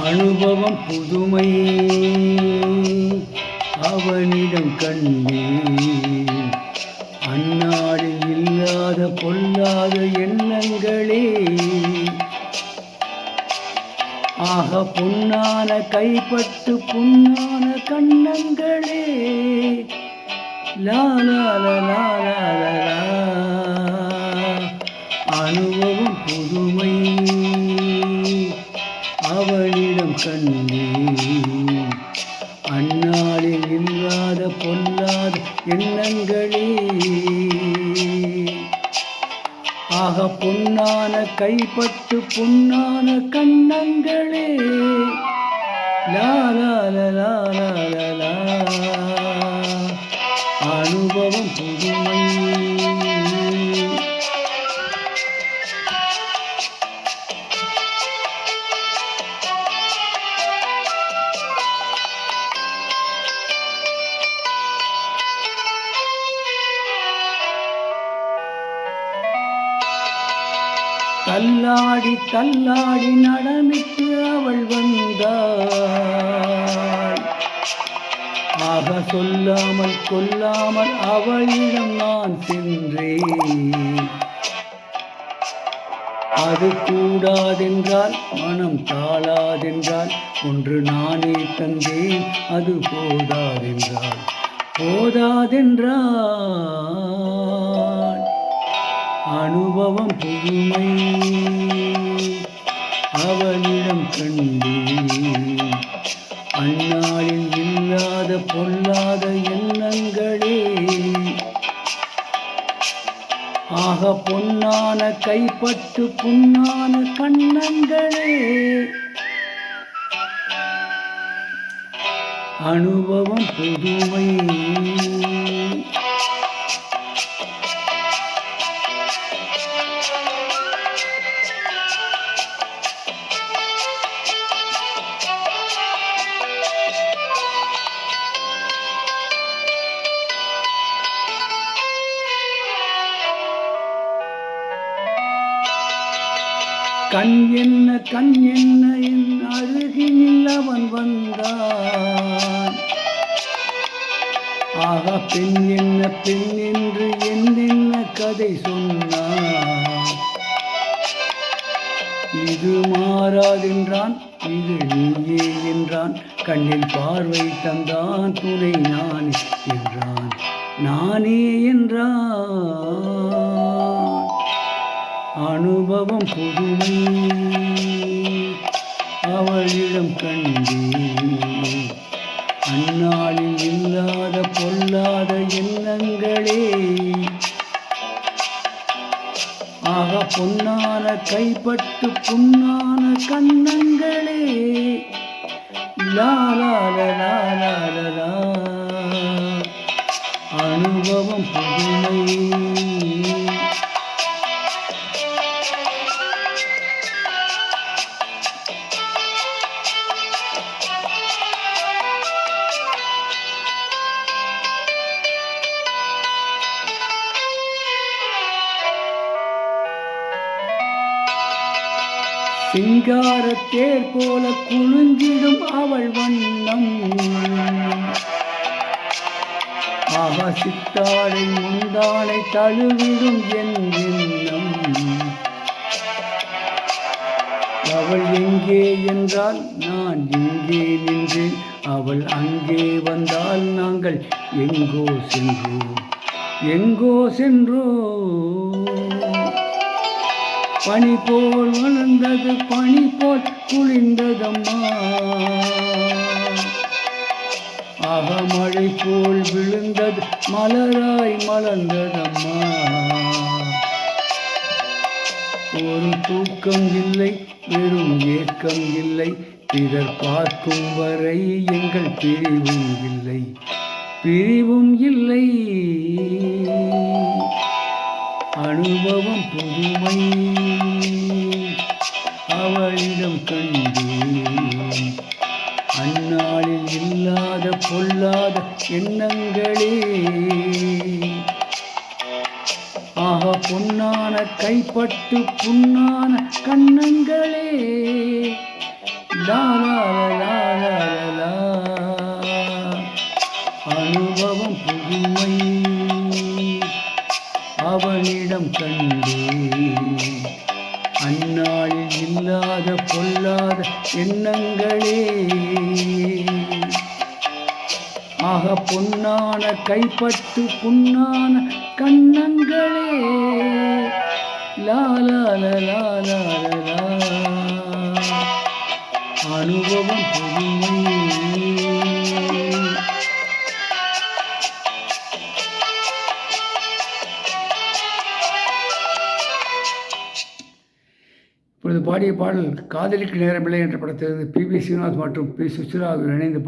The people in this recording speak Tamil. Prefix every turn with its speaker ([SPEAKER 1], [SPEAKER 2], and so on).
[SPEAKER 1] அனுபவம் புதுமை அவனிடம் கண்டேன். அந்நாளில் இல்லாத பொல்லாத எண்ணங்களே ஆக பொன்னான கைப்பட்டு புண்ணான கண்ணங்களே லா லா லா லா லா லா. அனுபவம் புதுமை அவனிடம் கண்டேன். அந்நாளில் இல்லாத பொல்லாத எண்ணங்களே ஆக பொன்னான கைப்பட்டு புண்ணான கண்ணங்களே லா லா லா லா லா லா. அனுபவம் புதுமை தள்ளாடி தள்ளாடி நடமிட்டு அவள் வந்தாள். ஆக சொல்லாமல் கொல்லாமல் அவளிடம் நான் சென்றேன். அது கூடாதென்றால் மனம் தாளாதென்றால் ஒன்று நானே தந்தேன். அது போதாதென்றால் போதாதென்றால். அனுபவம் புதுமை அவனிடம் கண்டேன். அந்நாளில் இல்லாத பொல்லாத எண்ணங்களே ஆக பொன்னான கைப்பட்டு புண்ணான கண்ணங்களே அனுபவம் புதுமை. கண் என்ன என் அருகினில் அவன் வந்தான். ஆக பெண் என்று என்னென்ன கதை சொன்னான். இது மாறாதென்றான், இது நீயே என்றான். கண்ணில் பார்வை தந்தான், துணை நானே என்றான். நானே என்றான். அனுபவம் புதுமை அவளிடம் கண்டேன். அந்நாளில் இல்லாத பொல்லாத எண்ணங்களே ஆக பொன்னான கைப்பட்டு புண்ணான கண்ணங்களே லா லா லா லா லா. அனுபவம் புதுமை. சிங்காரத்தேர் போல குலுங்கிடும் அவள் வண்ணம். ஆக சித்தாடை முந்தானை தழுவிடும் என் எண்ணம். அவள் எங்கே என்றால் நான் இங்கே நின்றேன். அவள் அங்கே வந்தால் நாங்கள் எங்கோ சென்றோம். எங்கோ சென்றோம். பனி போல் வளர்ந்தது, பனி போல் குளிர்ந்ததம்மா. ஆக மழை போல் விழுந்தது, மலராய் மலர்ந்ததம்மா. ஒரு தூக்கம் இல்லை, வெறும் ஏக்கம் இல்லை. பிறர் பார்க்கும் வரை எங்கள் பிரிவும் இல்லை, பிரிவும் இல்லை. அனுபவம் புதுமை அவளிடம் கண்டேன். அந்நாளில் இல்லாத பொல்லாத எண்ணங்களே ஆக பொன்னான கைப்பட்டு புண்ணான கண்ணங்களே லா லா லா லா லா. அனுபவம் புதுமை அவனிடம் கண்டே, அந்நாளில் இல்லாத பொல்லாத எண்ணங்களே. ஆக பொன்னான கைப்பட்டு புண்ணான கண்ணங்களே. லா லா லா லா லா லா. அனுபவம் புதுமை. இப்பொழுது பாடிய பாடல் காதலிக்கு நேரமில்லை என்ற படத்திலிருந்து பி. பி. ஸ்ரீனிவாஸ் மற்றும் பி. சுசிலா ஆகியோர் இணைந்து